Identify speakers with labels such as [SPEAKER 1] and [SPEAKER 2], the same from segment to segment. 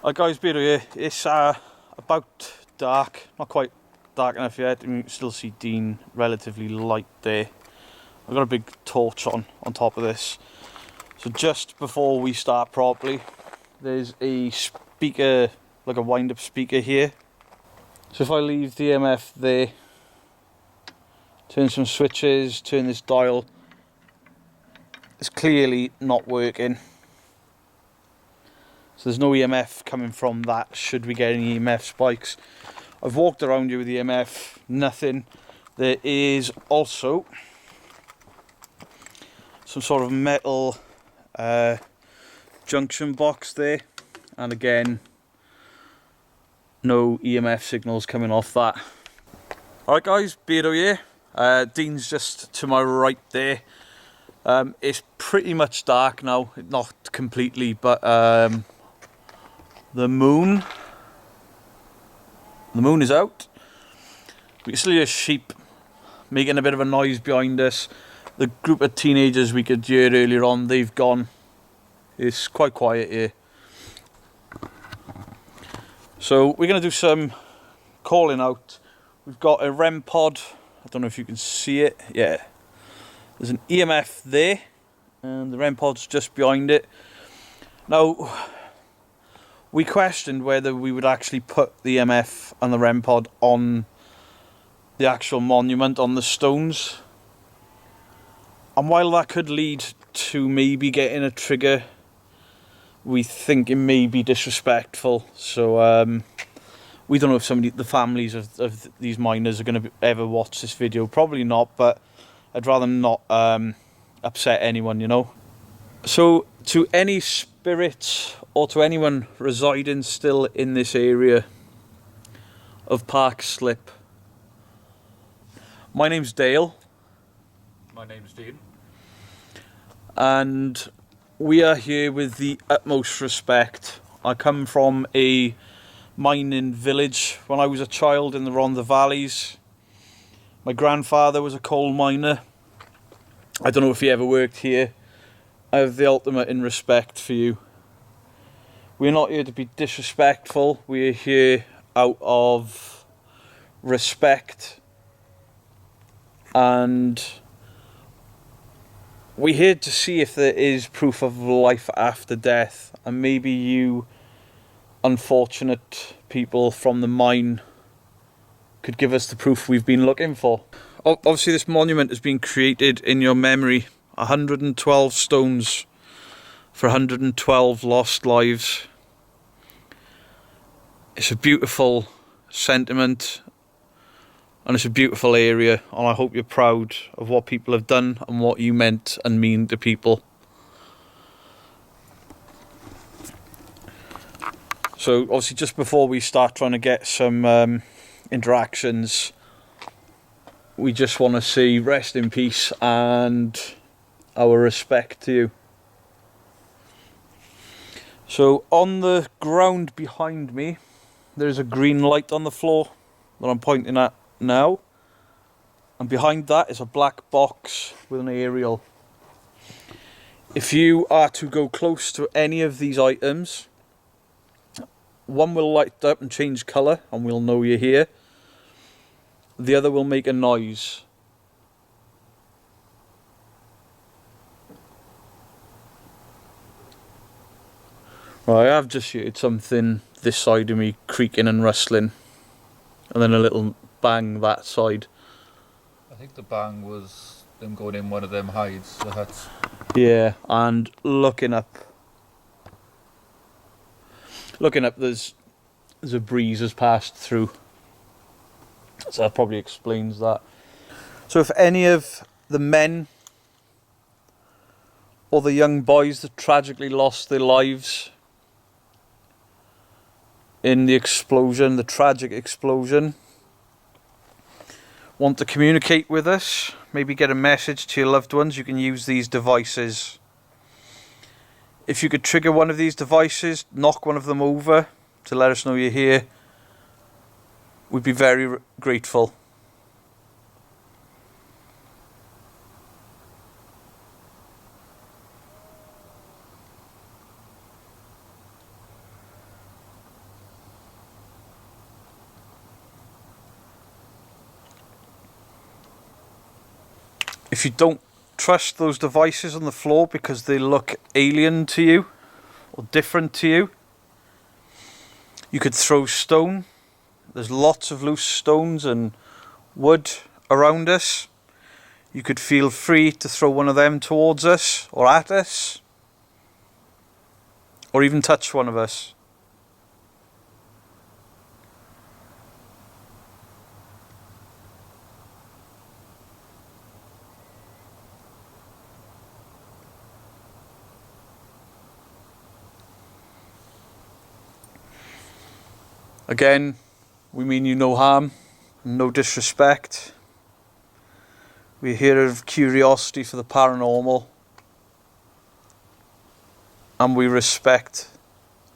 [SPEAKER 1] Alright guys, Beardo here. It's about dark, not quite dark enough yet. You can still see Dean relatively light there. I've got a big torch on top of this. So just before we start properly, there's a speaker, like a wind-up speaker here. So if I leave the EMF there, turn some switches, turn this dial, it's clearly not working. So there's no EMF coming from that should we get any EMF spikes. I've walked around here with the EMF, nothing. There is also some sort of metal junction box there, and again no EMF signals coming off that. Alright guys, Beardo here. Dean's just to my right there. It's pretty much dark now, not completely, but the moon is out. We can still hear sheep making a bit of a noise behind us. The group of teenagers we could hear earlier on, they've gone. It's quite quiet here. So we're going to do some calling out. We've got a REM pod. I don't know if you can see it. Yeah. There's an EMF there, and the REM pod's just behind it. Now, we questioned whether we would actually put the EMF and the REM pod on the actual monument, on the stones. And while that could lead to maybe getting a trigger, we think it may be disrespectful. So we don't know if the families of these miners are going to ever watch this video. Probably not, but I'd rather not upset anyone, you know. So to any spirits or to anyone residing still in this area of Park Slip, my name's Dale.
[SPEAKER 2] My name's Dean.
[SPEAKER 1] And we are here with the utmost respect. I come from a mining village when I was a child in the Rhondda Valleys. My grandfather was a coal miner. I don't know if he ever worked here. I have the ultimate in respect for you. We're not here to be disrespectful. We're here out of respect. And we're here to see if there is proof of life after death. And maybe you unfortunate people from the mine could give us the proof we've been looking for. Obviously this monument has been created in your memory. 112 stones for 112 lost lives. It's a beautiful sentiment, and it's a beautiful area, and I hope you're proud of what people have done and what you meant and mean to people. So obviously just before we start trying to get some interactions, we just want to say rest in peace and our respect to you. So on the ground behind me, there's a green light on the floor that I'm pointing at now, and behind that is a black box with an aerial. If you are to go close to any of these items, one will light up and change colour and we'll know you're here. The other will make a noise. Right, I've just heard something this side of me creaking and rustling, and then a little bang that side.
[SPEAKER 2] I think the bang was them going in one of them hides, the huts.
[SPEAKER 1] Yeah, and looking up, there's a breeze has passed through. So that probably explains that. So if any of the men or the young boys that tragically lost their lives in the explosion, the tragic explosion, want to communicate with us, maybe get a message to your loved ones, you can use these devices. If you could trigger one of these devices, knock one of them over to let us know you're here, we'd be very grateful. If you don't trust those devices on the floor because they look alien to you or different to you, you could throw stone. There's lots of loose stones and wood around us. You could feel free to throw one of them towards us or at us, or even touch one of us. Again, we mean you no harm, no disrespect. We're here out of curiosity for the paranormal, and we respect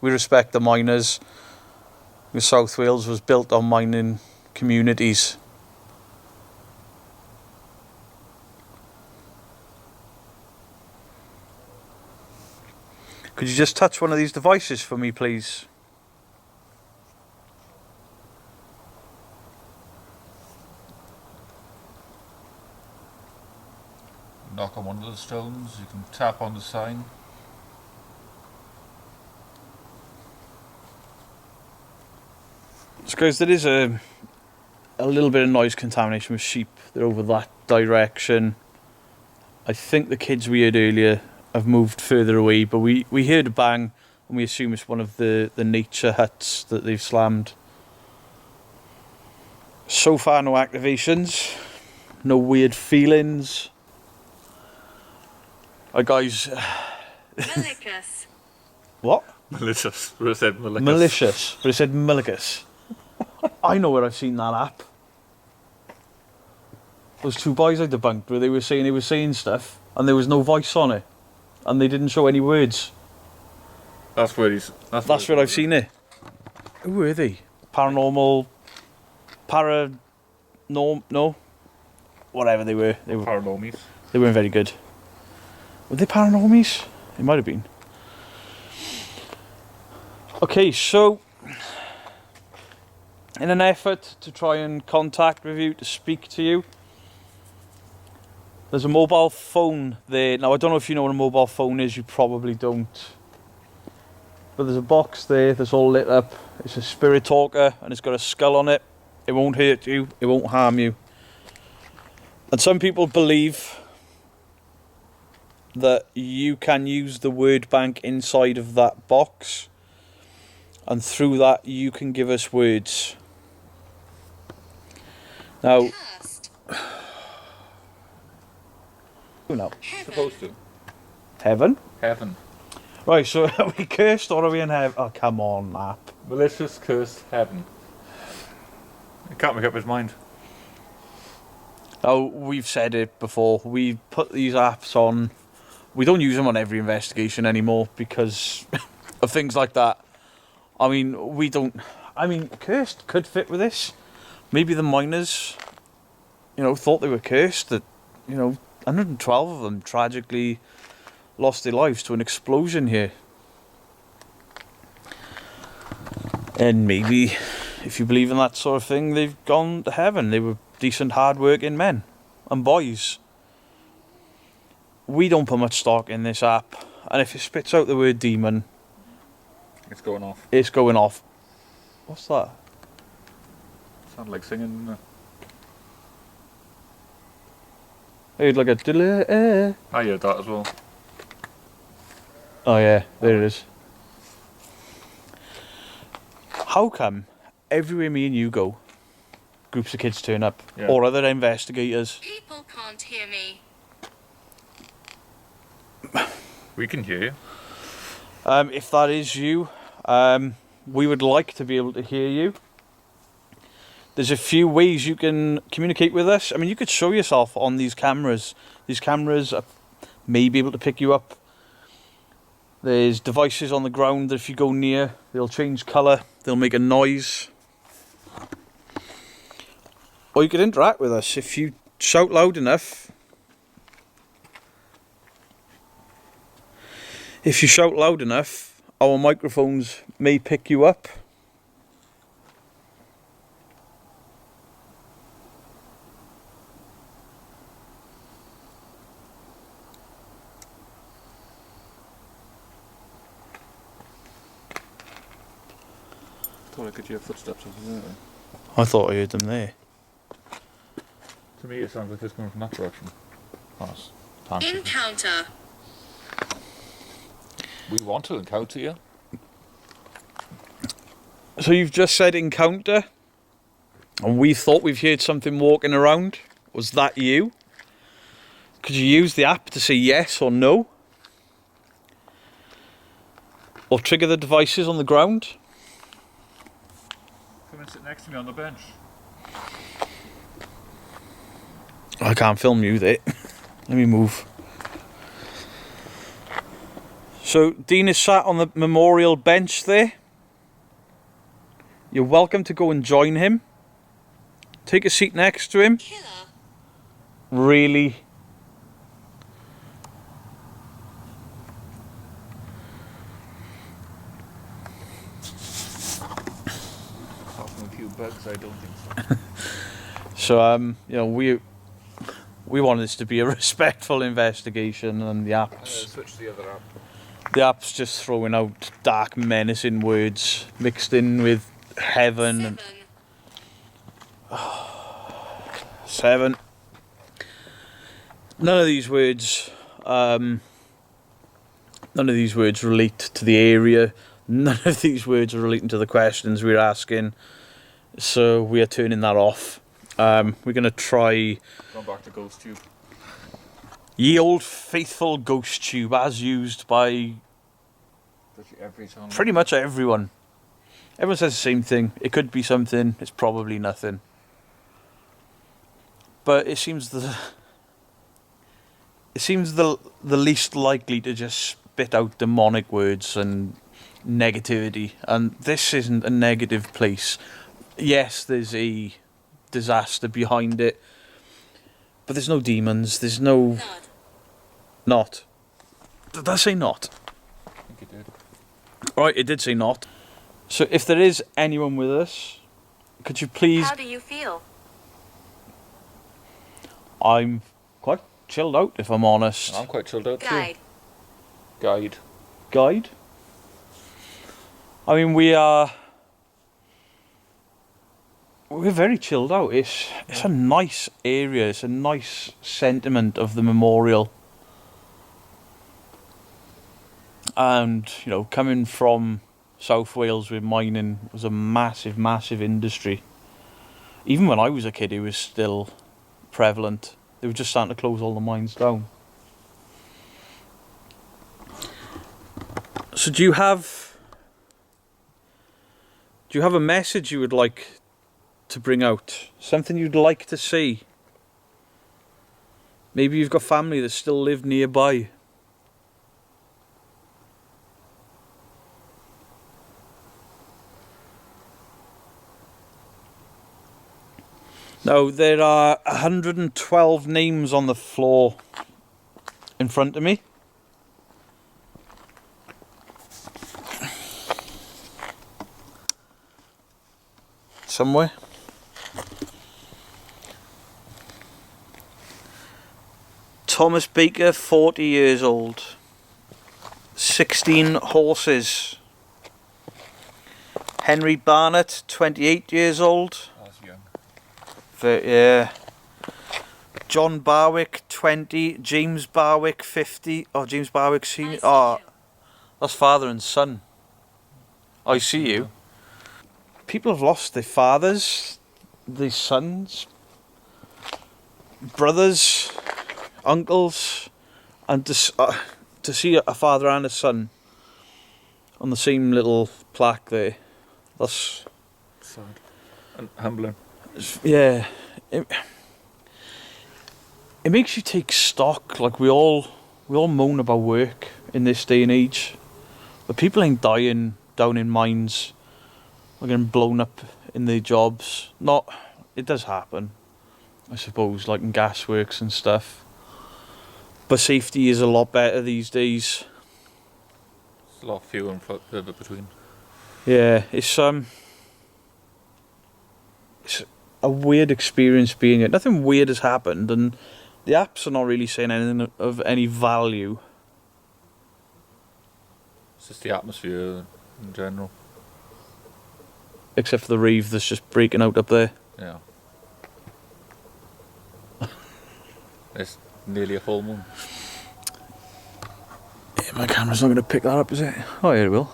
[SPEAKER 1] the miners. South Wales was built on mining communities. Could you just touch one of these devices for me, please?
[SPEAKER 2] Knock on one of the stones, you can tap on the sign.
[SPEAKER 1] So guys, there is a little bit of noise contamination with sheep. They're over that direction. I think the kids we heard earlier have moved further away, but we heard a bang and we assume it's one of the nature huts that they've slammed. So far, no activations, no weird feelings. Guys.
[SPEAKER 3] Malicious.
[SPEAKER 1] What?
[SPEAKER 2] Malicious. But it said malicious.
[SPEAKER 1] Malicious, but it said malicious. I know where I've seen that app. Those two boys I debunked where they were saying stuff and there was no voice on it. And they didn't show any words.
[SPEAKER 2] That's where he's...
[SPEAKER 1] That's where I've seen it. Who were they? Paranormal... No? Whatever they were.
[SPEAKER 2] Paranormies.
[SPEAKER 1] They weren't very good. Were they paranormies? It might have been. Okay, so... in an effort to try and contact with you, to speak to you, there's a mobile phone there. Now, I don't know if you know what a mobile phone is. You probably don't. But there's a box there that's all lit up. It's a spirit talker and it's got a skull on it. It won't hurt you. It won't harm you. And some people believe that you can use the word bank inside of that box. And through that, you can give us words. Now... who now?
[SPEAKER 2] Supposed to.
[SPEAKER 1] Heaven?
[SPEAKER 2] Heaven.
[SPEAKER 1] Right, so are we cursed or are we in heaven? Oh, come on, app.
[SPEAKER 2] Malicious, cursed heaven. He can't make up his mind.
[SPEAKER 1] Oh, we've said it before. We put these apps on. We don't use them on every investigation anymore because of things like that. I mean, we don't... I mean, cursed could fit with this. Maybe the miners, thought they were cursed. That, 112 of them tragically lost their lives to an explosion here. And maybe, if you believe in that sort of thing, they've gone to heaven. They were decent, hard-working men and boys. We don't put much stock in this app. And if it spits out the word demon...
[SPEAKER 2] it's going off.
[SPEAKER 1] It's going off. What's that?
[SPEAKER 2] Sound like singing, doesn't it?
[SPEAKER 1] It's like a...
[SPEAKER 2] I heard that as well.
[SPEAKER 1] Oh yeah, there it is. How come everywhere me and you go, groups of kids turn up,
[SPEAKER 2] Yeah.
[SPEAKER 1] or other investigators?
[SPEAKER 3] People can't hear me.
[SPEAKER 2] We can hear you.
[SPEAKER 1] If that is you, we would like to be able to hear you. There's a few ways you can communicate with us. I mean, you could show yourself on these cameras. These cameras may be able to pick you up. There's devices on the ground that if you go near, they'll change colour, they'll make a noise. Or you could interact with us if you shout loud enough. If you shout loud enough, our microphones may pick you up.
[SPEAKER 2] thought I could hear footsteps over there.
[SPEAKER 1] I thought I heard them there.
[SPEAKER 2] To me, it sounds like it's coming from that direction. Pass. Time.
[SPEAKER 3] Encounter.
[SPEAKER 2] We want to encounter you.
[SPEAKER 1] So you've just said encounter, and we thought we've heard something walking around. Was that you? Could you use the app to say yes or no? Or trigger the devices on the ground?
[SPEAKER 2] Come and sit next to me on the bench.
[SPEAKER 1] I can't film you there. Let me move. So Dean is sat on the memorial bench there. You're welcome to go and join him. Take a seat next to him.
[SPEAKER 3] Killer.
[SPEAKER 1] Really?
[SPEAKER 2] Apart from a few bugs, I don't think so.
[SPEAKER 1] So you know, we want this to be a respectful investigation, and the app's
[SPEAKER 2] Switch to the other app.
[SPEAKER 1] just throwing out dark, menacing words mixed in with heaven and 7. None of these words relate to the area. None of these words are relating to the questions we're asking. So we are turning that off. We're going to try
[SPEAKER 2] Going back to Ghost Tube.
[SPEAKER 1] ye old faithful ghost tube, as used by
[SPEAKER 2] Every time.
[SPEAKER 1] pretty much everyone. Everyone says the same thing. It could be something. It's probably nothing. But it seems the least likely to just spit out demonic words and negativity. And this isn't a negative place. Yes, there's a disaster behind it, but there's no demons. There's no
[SPEAKER 3] Nod.
[SPEAKER 1] not. Did I say not?
[SPEAKER 2] I think it did.
[SPEAKER 1] Right, it did say not. So if there is anyone with us, could you please...
[SPEAKER 3] How do you feel?
[SPEAKER 1] I'm quite chilled out, if I'm honest.
[SPEAKER 2] I'm quite chilled out
[SPEAKER 3] Guide.
[SPEAKER 2] too. Guide.
[SPEAKER 1] Guide? I mean, we're very chilled out. It's a nice area. It's a nice sentiment of the memorial. And, you know, coming from South Wales where mining was a massive, massive industry. Even when I was a kid, it was still prevalent. They were just starting to close all the mines down. So do you have a message you would like to bring out? Something you'd like to see? Maybe you've got family that still live nearby. Now, there are 112 names on the floor in front of me. Somewhere. Thomas Baker, 40 years old. 16 horses. Henry Barnett, 28 years old.
[SPEAKER 2] That's young.
[SPEAKER 1] Yeah. John Barwick, 20. James Barwick, 50. Oh, James Barwick Senior.
[SPEAKER 3] I see
[SPEAKER 1] Oh,
[SPEAKER 3] you.
[SPEAKER 1] that's father and son. I see you. People have lost their fathers, their sons, brothers, uncles, and to see a father and a son on the same little plaque there, that's...
[SPEAKER 2] Sad. And humbling.
[SPEAKER 1] Yeah, it makes you take stock. Like we all moan about work in this day and age, but people ain't dying down in mines, or getting blown up in their jobs. It does happen, I suppose, like in gasworks and stuff. But safety is a lot better these days.
[SPEAKER 2] It's a lot fewer and further between.
[SPEAKER 1] Yeah, it's a weird experience being it. Nothing weird has happened, and the apps are not really saying anything of any value.
[SPEAKER 2] It's just the atmosphere in general.
[SPEAKER 1] Except for the reef that's just breaking out up there.
[SPEAKER 2] Yeah. It's nearly a full moon.
[SPEAKER 1] Yeah, my camera's not going to pick that up, is it? Oh, yeah, it will.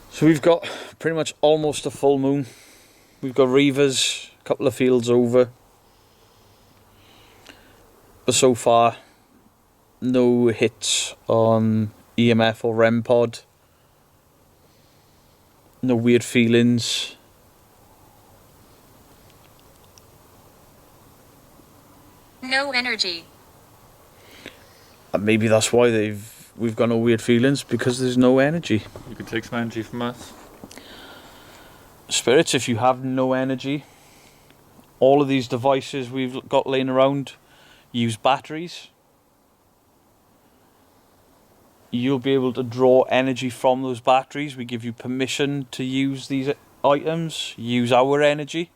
[SPEAKER 1] So we've got pretty much almost a full moon. We've got reavers, a couple of fields over. But so far, no hits on EMF or REM pod. No weird feelings.
[SPEAKER 3] No energy.
[SPEAKER 1] And maybe that's why we've got no weird feelings, because there's no energy.
[SPEAKER 2] You can take some energy from us.
[SPEAKER 1] Spirits, if you have no energy, all of these devices we've got laying around use batteries. You'll be able to draw energy from those batteries. We give you permission to use these items, use our energy.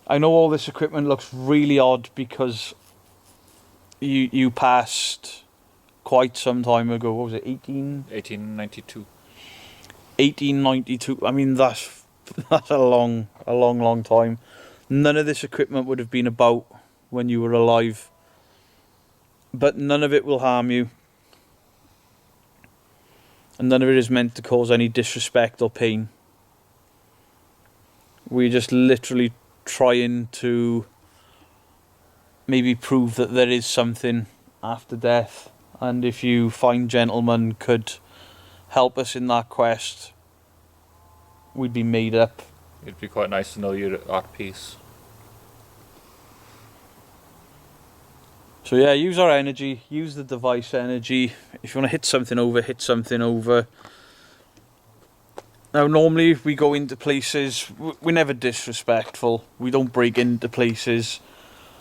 [SPEAKER 1] I know all this equipment looks really odd because you passed quite some time ago. What was it,
[SPEAKER 2] 1892.
[SPEAKER 1] 1892. I mean, that's a long time. None of this equipment would have been about when you were alive. But none of it will harm you. And none of it is meant to cause any disrespect or pain. We're just literally trying to maybe prove that there is something after death. And if you fine gentlemen could help us in that quest, we'd be made up.
[SPEAKER 2] It'd be quite nice to know you're at peace.
[SPEAKER 1] So yeah, use our energy, use the device energy. If you want to hit something over, hit something over. Now normally if we go into places, we're never disrespectful. We don't break into places.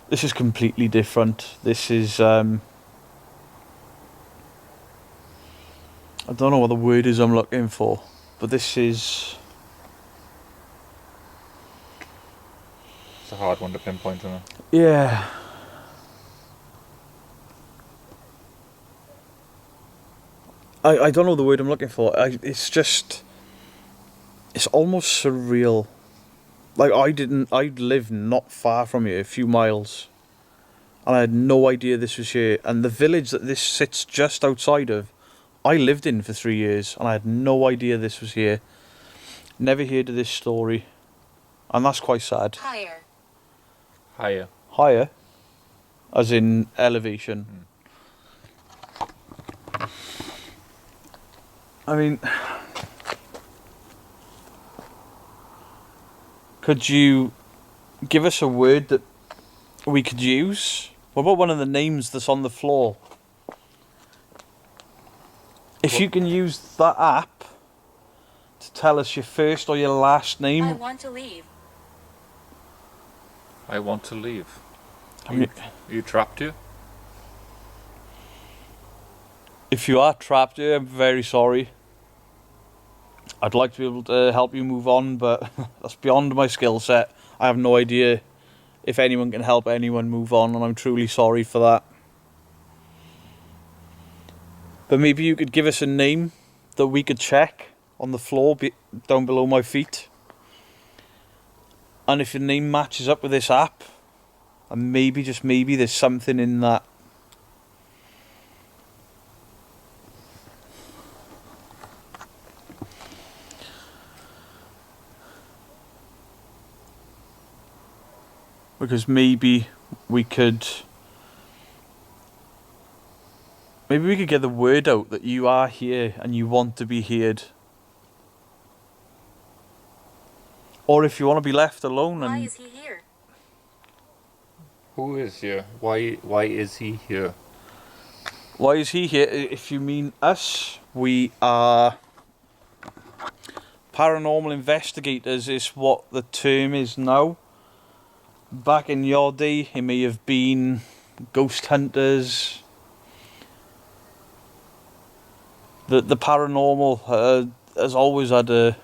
[SPEAKER 1] This is completely different. This is, I don't know what the word is I'm looking for, but this is...
[SPEAKER 2] It's a hard one to pinpoint, isn't it?
[SPEAKER 1] Yeah. I don't know the word I'm looking for. It's just... It's almost surreal. Like, I lived not far from here, a few miles. And I had no idea this was here. And the village that this sits just outside of, I lived in for 3 years. And I had no idea this was here. Never heard of this story. And that's quite sad.
[SPEAKER 3] Higher.
[SPEAKER 2] Higher.
[SPEAKER 1] Higher? As in elevation. I mean... Could you give us a word that we could use? What about one of the names that's on the floor? If you can use that app to tell us your first or your last
[SPEAKER 3] I
[SPEAKER 1] name.
[SPEAKER 3] want to leave.
[SPEAKER 2] I want to leave.
[SPEAKER 1] I mean,
[SPEAKER 2] You trapped you?
[SPEAKER 1] if you are trapped here, I'm very sorry. I'd like to be able to help you move on, but that's beyond my skill set. I have no idea if anyone can help anyone move on, and I'm truly sorry for that. But maybe you could give us a name that we could check on the floor down below my feet. And if your name matches up with this app, and maybe, just maybe, there's something in that. Because maybe we could get the word out that you are here and you want to be heard. Or if you want to be left alone
[SPEAKER 3] Why
[SPEAKER 1] and
[SPEAKER 3] is he here?
[SPEAKER 2] Who is here? Why is he here?
[SPEAKER 1] why is he here? If you mean us, we are paranormal investigators is what the term is now. Back in your day, it may have been ghost hunters. The paranormal has always had a...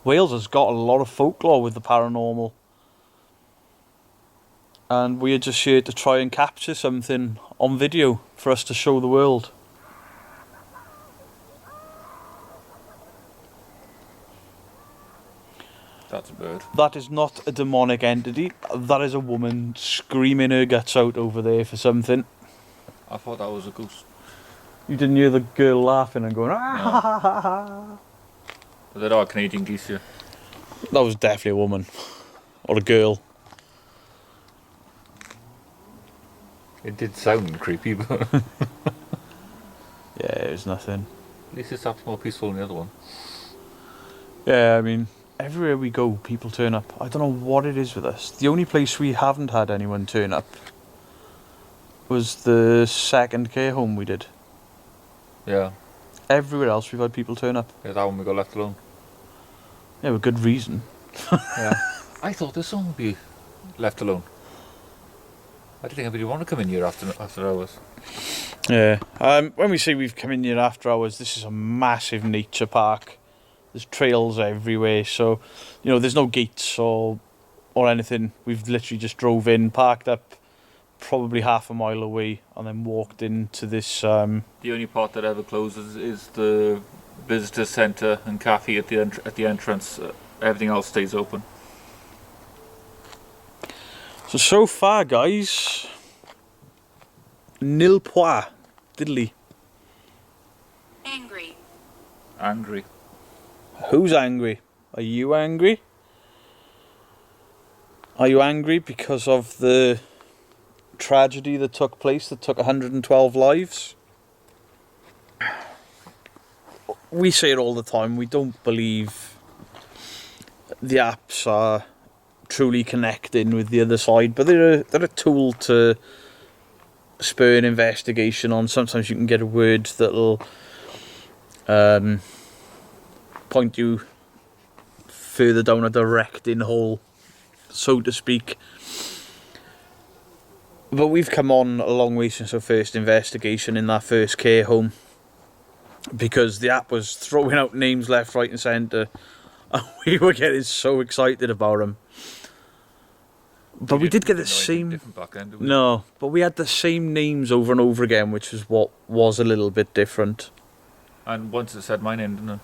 [SPEAKER 1] Wales has got a lot of folklore with the paranormal. And we are just here to try and capture something on video for us to show the world.
[SPEAKER 2] that's a bird.
[SPEAKER 1] That is not a demonic entity. That is a woman screaming her guts out over there for something.
[SPEAKER 2] I thought that was a goose.
[SPEAKER 1] You didn't hear the girl laughing and going, ah.
[SPEAKER 2] But there are Canadian geese here.
[SPEAKER 1] That was definitely a woman. Or a girl.
[SPEAKER 2] It did sound creepy, but
[SPEAKER 1] Yeah, it was nothing.
[SPEAKER 2] at least it's more peaceful than the other one.
[SPEAKER 1] Yeah, I mean, everywhere we go, people turn up. I don't know what it is with us. The only place we haven't had anyone turn up was the second care home we did.
[SPEAKER 2] Yeah.
[SPEAKER 1] Everywhere else we've had people turn up.
[SPEAKER 2] Yeah, that one we got left alone.
[SPEAKER 1] Yeah, with good reason.
[SPEAKER 2] Yeah. I thought this one would be left alone. I didn't think anybody would want to come in here after hours.
[SPEAKER 1] Yeah. When we say we've come in here after hours, this is a massive nature park. There's trails everywhere, so there's no gates or anything. We've literally just drove in, parked up probably half a mile away, and then walked into this.
[SPEAKER 2] The only part that ever closes is the visitor centre and cafe at the entrance. Everything else stays open.
[SPEAKER 1] So far, guys, nil point, diddly.
[SPEAKER 3] Angry.
[SPEAKER 2] Angry.
[SPEAKER 1] Who's angry? Are you angry? Are you angry because of the tragedy that took place that took 112 lives? We say it all the time, we don't believe the apps are truly connecting with the other side, but they're a tool to spur an investigation on. Sometimes you can get a word that'll point you further down a directing hole, so to speak. But we've come on a long way since our first investigation in that first care home, because the app was throwing out names left, right and centre, and we were getting so excited about them. But we did get the same...
[SPEAKER 2] Back then, did we?
[SPEAKER 1] No, but we had the same names over and over again, which was what was a little bit different.
[SPEAKER 2] And once it said my name, didn't it?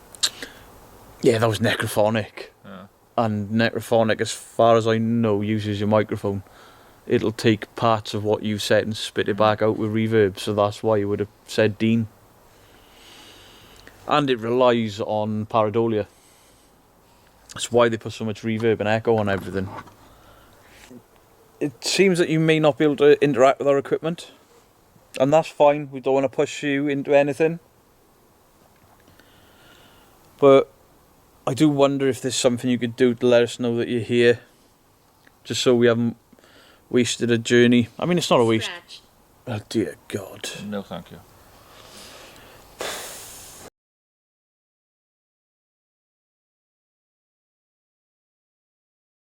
[SPEAKER 1] Yeah, that was Necrophonic.
[SPEAKER 2] Yeah.
[SPEAKER 1] And Necrophonic, as far as I know, uses your microphone. It'll take parts of what you said and spit it back out with reverb, so that's why you would have said Dean. And it relies on pareidolia. That's why they put so much reverb and echo on everything. It seems that you may not be able to interact with our equipment, and that's fine. We don't want to push you into anything. But I do wonder if there's something you could do to let us know that you're here, just so we haven't wasted a journey. I mean, it's not a waste.
[SPEAKER 3] Scratch.
[SPEAKER 1] Oh dear God.
[SPEAKER 2] No, thank you.